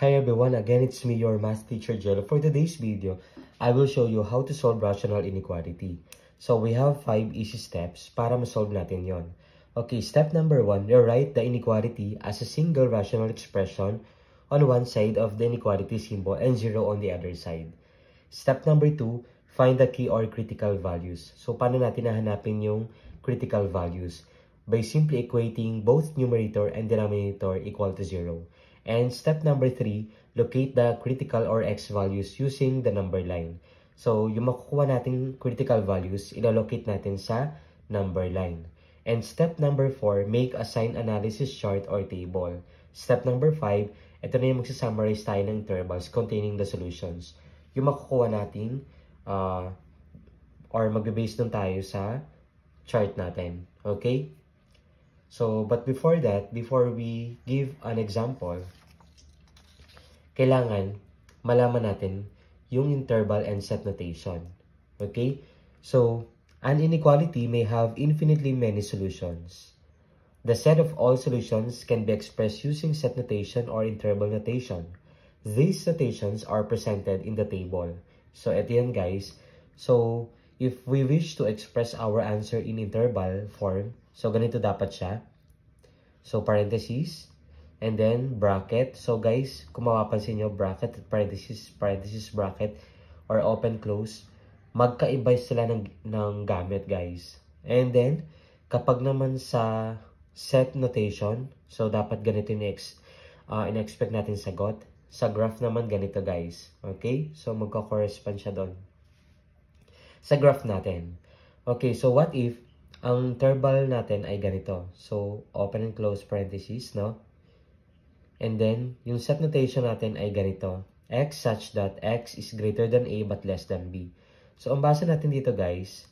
Hi everyone, again it's me, your math teacher Jello. For today's video, I will show you how to solve rational inequality. So we have 5 easy steps para ma-solve natin yon. Okay, step number 1, rewrite the inequality as a single rational expression on one side of the inequality symbol and 0 on the other side. Step number 2, find the key or critical values. So paano natin nahanapin yung critical values? By simply equating both numerator and denominator equal to 0. And step number 3, locate the critical or x values using the number line. So, yung makukuha nating critical values, ilalocate natin sa number line. And step number 4, make a sign analysis chart or table. Step number 5, ito na yung magsasummarize tayo ng intervals containing the solutions. Yung makukuha natin, or magbe-base dun tayo sa chart natin. Okay? So, but before that, before we give an example, kailangan malaman natin yung interval and set notation. Okay? So, an inequality may have infinitely many solutions. The set of all solutions can be expressed using set notation or interval notation. These notations are presented in the table. So, ito yan guys. So, if we wish to express our answer in interval form, so ganito dapat siya. So, parentheses, and then bracket. So, guys, kung mapapansin nyo, bracket, parentheses, parentheses, bracket, or open, close, magkaiba sila ng gamit, guys. And then, kapag naman sa set notation, so dapat ganito in-expect natin sagot. Sa graph naman, ganito, guys. Okay? So, magka-correspond siya doon. Sa graph natin. Okay, so what if ang interval natin ay ganito? So, open and close parentheses, no? And then, yung set notation natin ay ganito. X such that X is greater than A but less than B. So, ang basa natin dito, guys,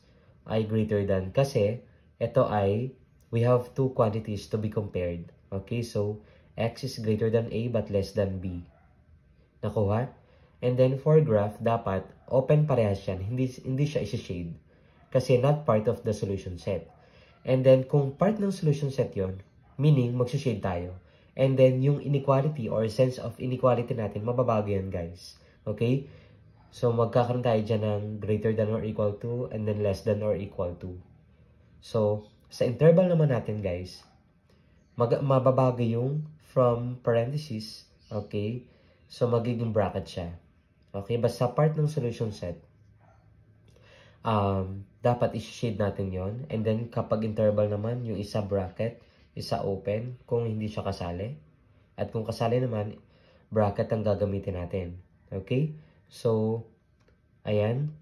ay greater than. Kasi, ito ay, we have two quantities to be compared. Okay, so, X is greater than A but less than B. Nakuha? And then, for graph, dapat, open parehas yan. Hindi siya isi-shade. Kasi not part of the solution set. And then, kung part ng solution set yon, meaning, mag-shade tayo. And then, yung inequality or sense of inequality natin, mababago yan, guys. Okay? So, magkakaroon tayo dyan ng greater than or equal to, and then less than or equal to. So, sa interval naman natin, guys, mababago yung from parentheses, okay? So, magiging bracket siya. Okay? Basta part ng solution set, dapat i-shade natin yon. And then, kapag interval naman, yung isa bracket, isa open, kung hindi siya kasali. At kung kasali naman, bracket ang gagamitin natin. Okay? So, ayan.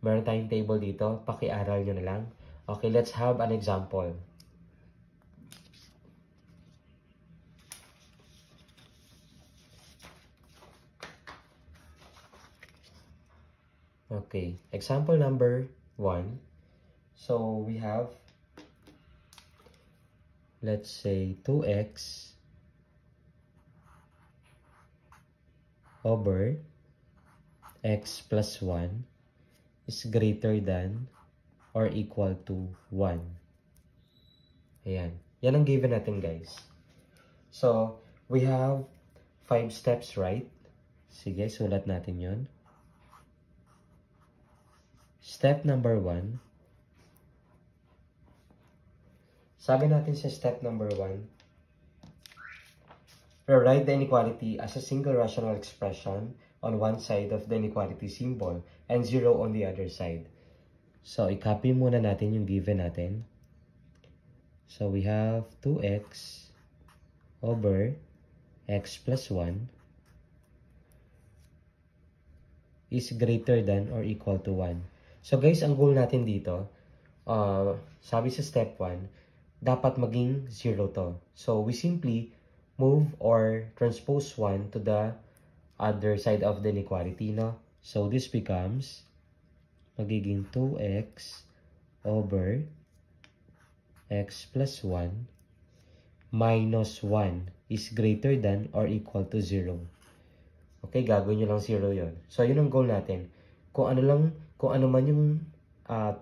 Meron tayong table dito. Paki-aral nyo na lang. Okay, let's have an example. Okay, example number 1. So, we have, let's say, 2x over x plus 1 is greater than or equal to 1. Ayan. Yan ang given natin, guys. So, we have 5 steps, right? Sige, sulat natin yon. Step number 1. Sabi natin sa step number 1, rewrite the inequality as a single rational expression on one side of the inequality symbol and 0 on the other side. So, i-copy muna natin yung given natin. So, we have 2x over x plus 1 is greater than or equal to 1. So guys, ang goal natin dito, sabi sa step 1, dapat maging 0 to. So we simply move or transpose 1 to the other side of the inequality, no? So this becomes, magiging 2x over x plus 1 minus 1 is greater than or equal to 0. Okay, gagawin nyo lang 0 yon. So yun ang goal natin. Kung ano man yung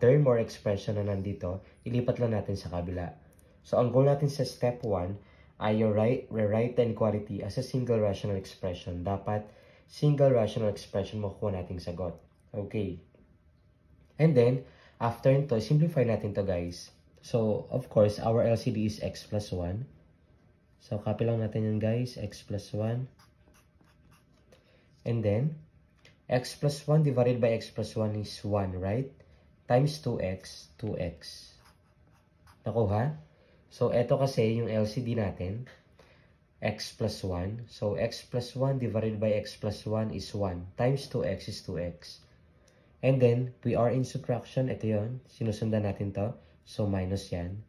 term or expression na nandito, ilipat lang natin sa kabila. So, ang goal natin sa step 1 you rewrite the inequality as a single rational expression. Dapat single rational expression makukuha nating sagot. Okay. And then, after nito, simplify natin to guys. So, of course, our LCD is x plus 1. So, copy lang natin yun guys, x plus 1. And then, x plus 1 divided by x plus 1 is 1, right? Times 2x, 2x. Nakuha? So, eto kasi yung LCD natin, x plus 1. So, x plus 1 divided by x plus 1 is 1. Times 2x is 2x. And then, we are in subtraction. Ito yun. Sinusundan natin to. So, minus yan.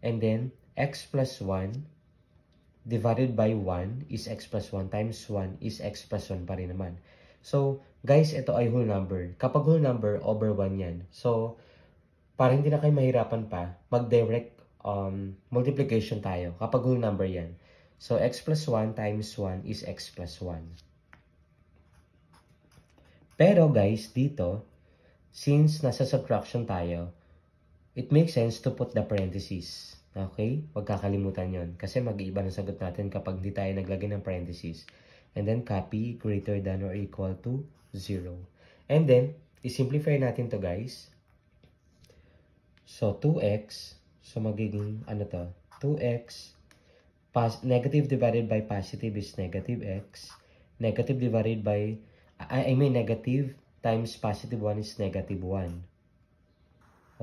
And then, x plus 1 divided by 1 is x plus 1 times 1 is x plus 1 pa rin naman. So, guys, ito ay whole number. Kapag whole number, over 1 yan. So, para hindi na kayo mahirapan pa, mag-direct multiplication tayo kapag whole number yan. So, x plus 1 times 1 is x plus 1. Pero guys, dito, since nasa subtraction tayo, it makes sense to put the parentheses. Okay? Huwag kakalimutan yon. Kasi mag-iiba ng sagot natin kapag hindi tayo naglagay ng parentheses. And then, copy greater than or equal to 0. And then, i-simplify natin to guys. So, 2x. So, magiging, ano to? 2x. Negative divided by positive is negative x. Negative divided by negative times positive 1 is negative 1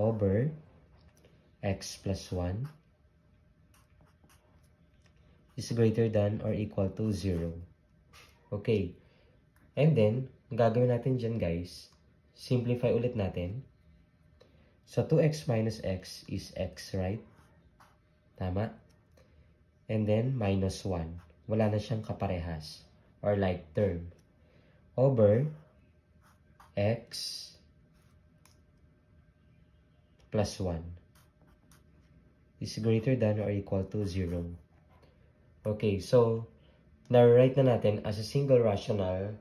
over x plus 1 is greater than or equal to 0. Okay. And then, gagawin natin dyan guys, simplify ulit natin. So, 2x minus x is x, right? Tama? And then, minus 1. Wala na siyang kaparehas or like term. Over x plus 1 is greater than or equal to 0. Okay, so, na-write na natin as a single rational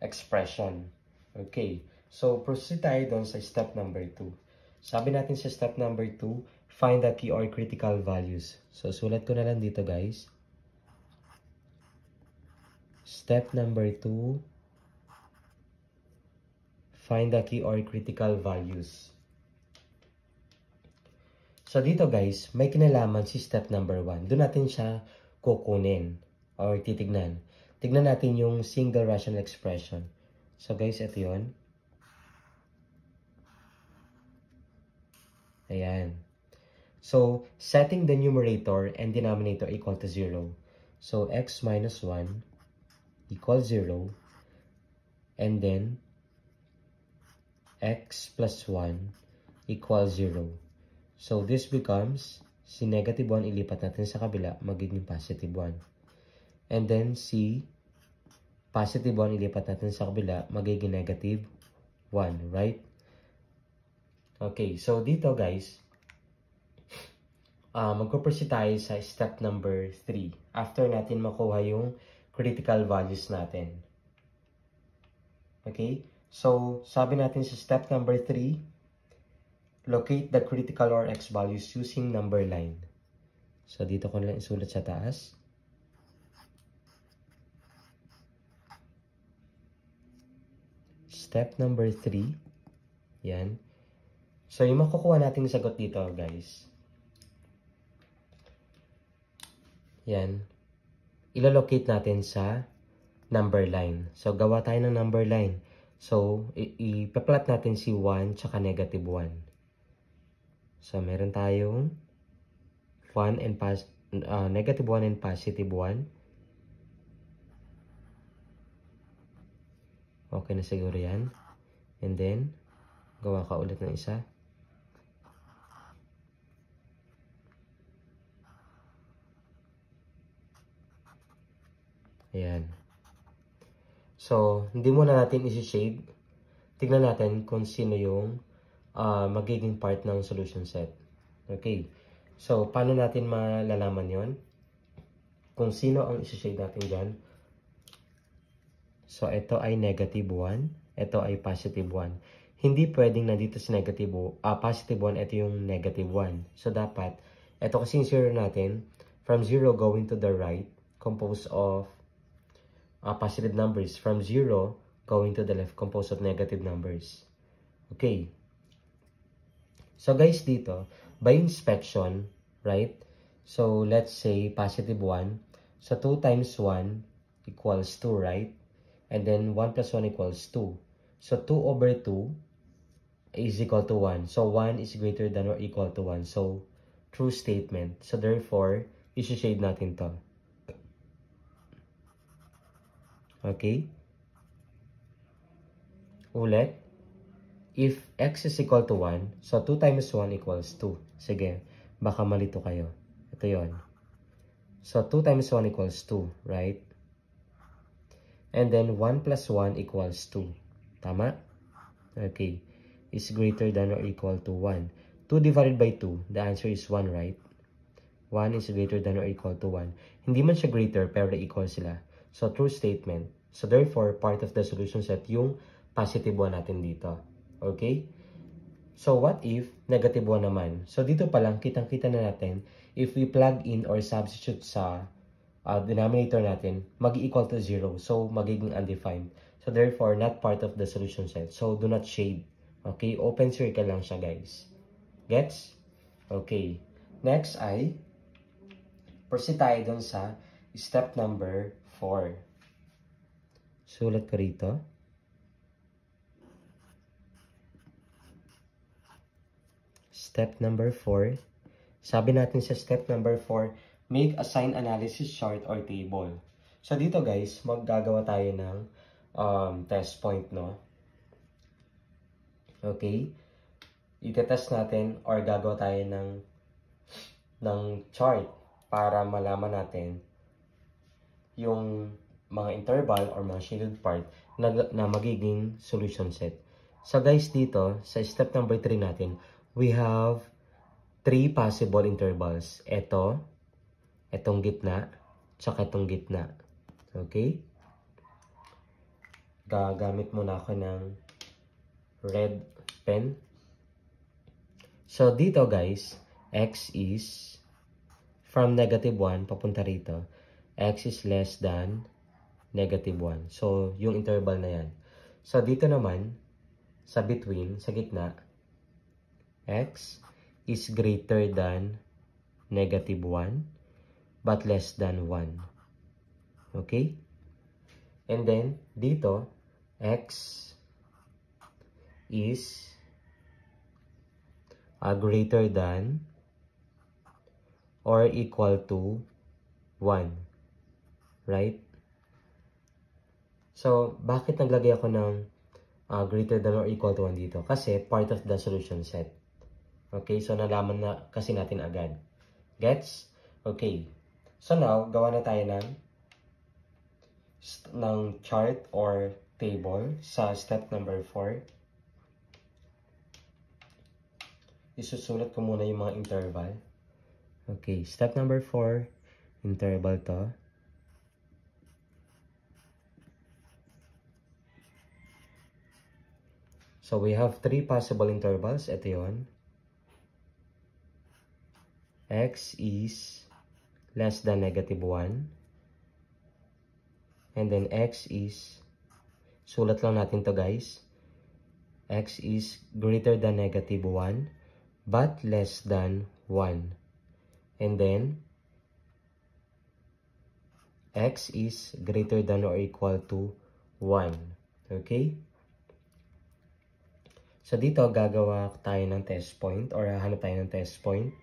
expression. Okay, so proceed tayo doon sa step number 2. Sabi natin sa step number 2, find the key or critical values. So, sulat ko na lang dito guys. Step number 2, find the key or critical values. So, dito guys, may kinalaman si step number 1. Doon natin siya kukunin or titignan. Tignan natin yung single rational expression. So, guys, ito yun. Ayan. So, setting the numerator and denominator equal to 0. So, x minus 1 equals 0. And then, x plus 1 equals 0. So, this becomes, si negative 1 ilipat natin sa kabila, magiging positive 1. And then, si positive 1 ilipat natin sa kabila, magiging negative 1, right? Okay, so dito guys, magpo-proceed tayo sa step number 3. After natin makuha yung critical values natin. Okay? So, sabi natin sa step number 3, locate the critical or x values using number line. So, dito ko na lang isulat sa taas. Step number 3. Yan. So, yung makukuha nating sagot dito, guys. Yan. Ilo-locate natin sa number line. So, gawa tayo ng number line. So, ipa-plot natin si 1 tsaka negative 1. So, meron tayong 1 and negative 1 and positive 1. Okay na siguro yan. And then, gawa ka ulit ng isa. Ayan. So, hindi muna natin isi-shade. Tignan natin kung sino yung magiging part ng solution set. Okay. So, paano natin malalaman yon? Kung sino ang isi-shade natin dyan. So, ito ay negative 1. Ito ay positive 1. Hindi pwedeng nandito sa negative positive 1, ito yung negative 1. So, dapat, ito kasi yung zero natin, from 0 going to the right, composed of positive numbers. From 0 going to the left, composed of negative numbers. Okay. So guys, dito, by inspection, right? So let's say positive 1. So 2 times 1 equals 2, right? And then 1 plus 1 equals 2. So 2 over 2 is equal to 1. So 1 is greater than or equal to 1. So true statement. So therefore, isi-shade natin to. Okay? Ulit. If x is equal to 1, so 2 times 1 equals 2. Sige, baka malito kayo. Ito yon. So 2 times 1 equals 2, right? And then 1 plus 1 equals 2. Tama? Okay. Is greater than or equal to 1. 2 divided by 2, the answer is 1, right? 1 is greater than or equal to 1. Hindi man siya greater, pero equal sila. So, true statement. So, therefore, part of the solution set yung positive 1 natin dito. Okay? So, what if negative 1 naman? So, dito pa lang, kitang-kita na natin, if we plug in or substitute sa denominator natin, mag-equal to 0. So, magiging undefined. So, therefore, not part of the solution set. So, do not shade. Okay? Open circle lang siya, guys. Gets? Okay. Next ay, proceed tayo dun sa step number 4. Sulat ko rito. Step number 4. Sabi natin sa step number 4, make a sign analysis chart or table. So, dito guys, maggagawa tayo ng test point, no? Okay? Itetest natin or gagawa tayo ng chart para malaman natin yung mga interval or mga shaded part na magiging solution set. So guys, dito, sa step number 3 natin, we have 3 possible intervals. Itong gitna, tsaka itong gitna. Okay? Gagamit muna ako ng red pen. So, dito guys, x is from negative 1 papunta rito. X is less than negative 1. So, yung interval na yan. So, dito naman, sa between, sa gitna, x is greater than negative 1 but less than 1. Okay? And then, dito, x is greater than or equal to 1. Right? So, bakit naglagay ako ng greater than or equal to 1 dito? Kasi part of the solution set. Okay? So, nalaman na kasi natin agad. Gets? Okay. So, now, gawa na tayo ng chart or table sa step number 4. Isusulat ko muna yung mga interval. Okay, step number 4, interval to. So, we have 3 possible intervals. Ito yun. X is less than negative 1. And then x is, sulat lang natin to guys. X is greater than negative 1 but less than 1. And then, x is greater than or equal to 1. Okay? So, dito gagawa tayo ng test point or hanap tayo ng test point.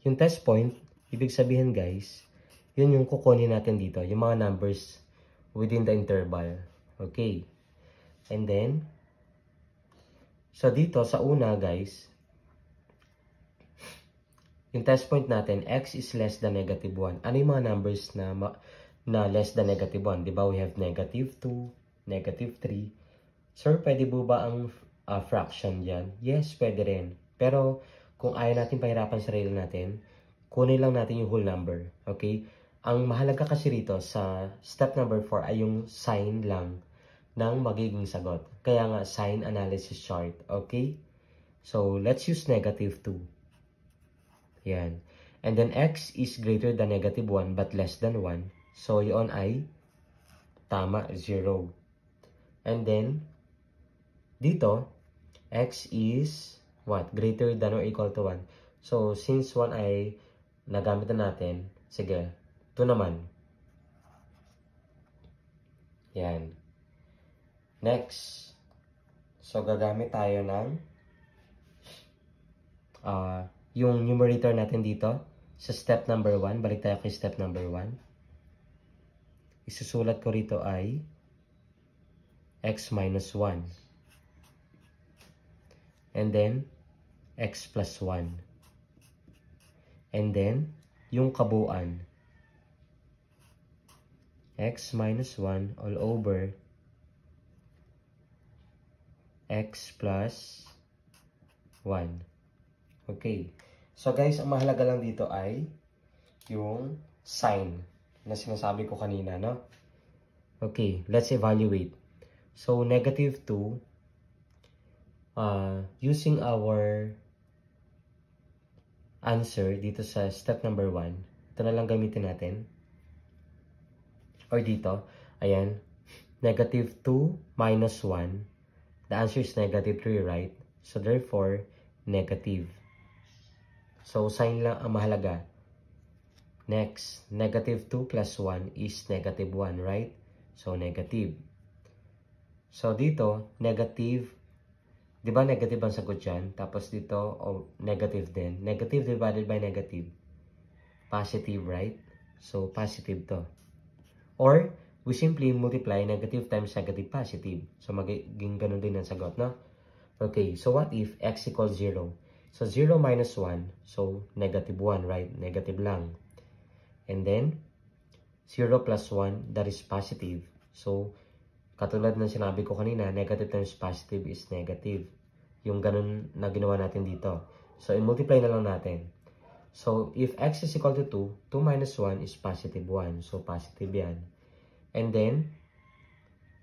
Yung test point, ibig sabihin guys, yun yung kukunin natin dito, yung mga numbers within the interval. Okay? And then, so dito sa una guys, yung test point natin, x is less than negative 1. Ano yung mga numbers na less than negative 1? Diba we have negative 2, negative 3. Sir, pwede po ba ang fraction dyan? Yes, pwede rin. Pero kung ayaw natin pahirapan sarili natin, kunin lang natin yung whole number. Okay? Ang mahalaga kasi rito sa step number 4 ay yung sign lang ng magiging sagot. Kaya nga, sign analysis chart. Okay? So, let's use negative 2. Yan. And then x is greater than negative 1 but less than 1. So, yun ay tama, 0. And then, dito, x is what? Greater than or equal to 1. So, since 1 ay nagamit na natin, sige, 2 naman. Yan. Next. So, gagamit tayo ng yung numerator natin dito sa step number 1. Balik tayo kay step number 1. Isusulat ko rito ay x minus 1. And then, x plus 1. And then, yung kabuuan. X minus 1 all over x plus 1. Okay. So guys, ang mahalaga lang dito ay yung sign na sinasabi ko kanina, no? Okay, let's evaluate. So, negative 2, using our answer dito sa step number 1, ito na lang gamitin natin. Or dito, ayan, negative 2 minus 1. The answer is negative 3, right? So, therefore, negative. So, sign lang ang mahalaga. Next, negative 2 plus 1 is negative 1, right? So, negative. So, dito, negative. Di ba negative ang sagot dyan? Tapos dito, negative din. Negative divided by negative. Positive, right? So, positive to. Or, we simply multiply negative times negative positive. So, magiging ganun din ang sagot, no? Okay, so what if x equals 0? So, 0 minus 1. So, negative 1, right? Negative lang. And then, 0 plus 1, that is positive. So, katulad ng sinabi ko kanina, negative times positive is negative. Yung ganun na ginawa natin dito. So, i-multiply na lang natin. So, if x is equal to 2, 2 minus 1 is positive 1. So, positive yan. And then,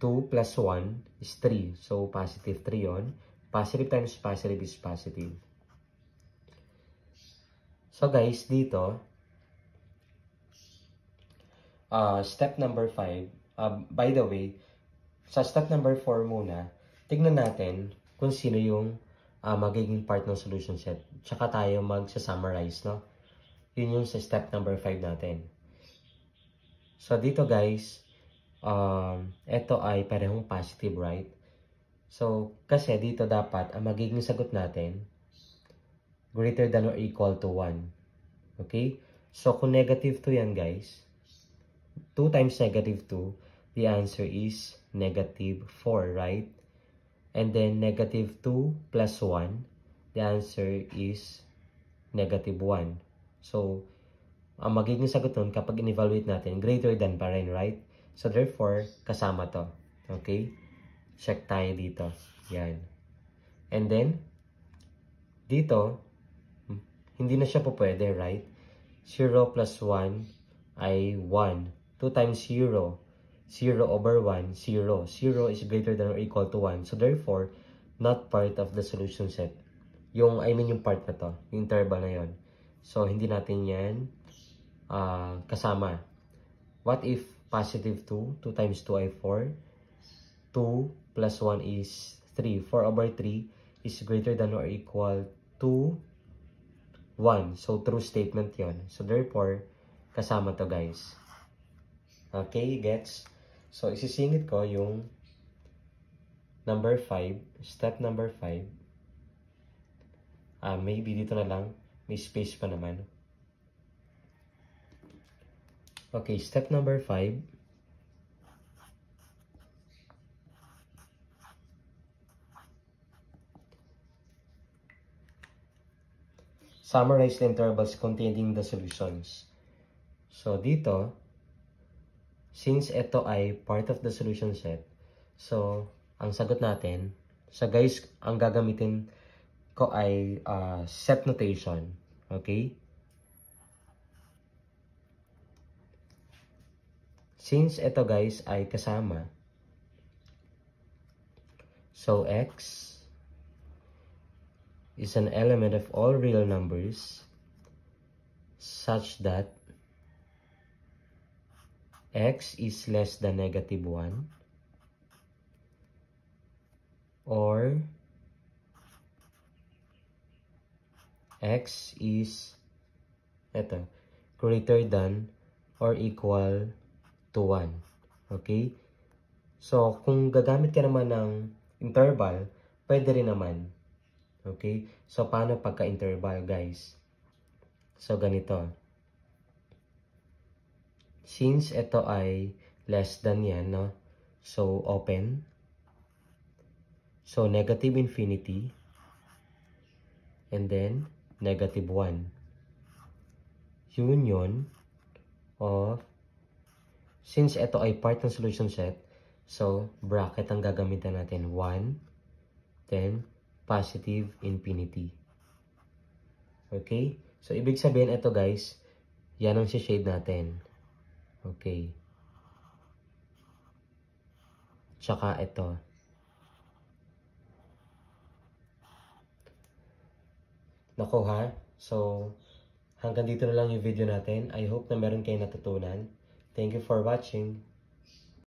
2 plus 1 is 3. So, positive 3 yon. Positive times positive is positive. So, guys, dito, step number 5, by the way, sa step number 4 muna, tignan natin kung sino yung magiging part ng solution set. Tsaka tayo magsa-summarize, no? Yun yung sa step number 5 natin. So, dito guys, ito ay parehong positive, right? So, kasi dito dapat, ang magiging sagot natin, greater than or equal to 1. Okay? So, kung negative 2 yan guys, 2 times negative 2, the answer is negative 4, right? And then, negative 2 plus 1, the answer is negative 1. So, ang magiging sagot nun kapag in-evaluate natin, greater than pa rin, right? So, therefore, kasama to. Okay? Check tayo dito. Yan. And then, dito, hindi na siya po pwede, right? 0 plus 1 ay 1. 2 times 0, 0 over 1, 0. 0 is greater than or equal to 1. So, therefore, not part of the solution set. Yung part na to. Yung interval na yon. So, hindi natin yan kasama. What if positive 2? 2 times 2 ay 4. 2 plus 1 is 3. 4 over 3 is greater than or equal to 1. So, true statement yon. So, therefore, kasama to guys. Okay, gets? So, isisingit ko yung number 5, step number 5. Maybe dito na lang, may space pa naman. Okay, step number 5. Summarize the intervals containing the solutions. So, dito, since ito ay part of the solution set, so, ang sagot natin, so guys, ang gagamitin ko ay set notation. Okay? Since ito guys ay kasama, so x is an element of all real numbers such that x is less than negative 1 or x is greater than or equal to 1. Okay? So, kung gagamit ka naman ng interval, pwede rin naman. Okay? So, paano pagka-interval, guys? So, ganito. Since ito ay less than yan, no? So, open. So, negative infinity. And then, negative 1. Union of, since ito ay part ng solution set, so, bracket ang gagamitan natin. 1, then, positive infinity. Okay? So, ibig sabihin ito guys, yan ang shade natin. Okay. Tsaka ito. Nako ha? So, hanggang dito na lang yung video natin. I hope na meron kayong natutunan. Thank you for watching.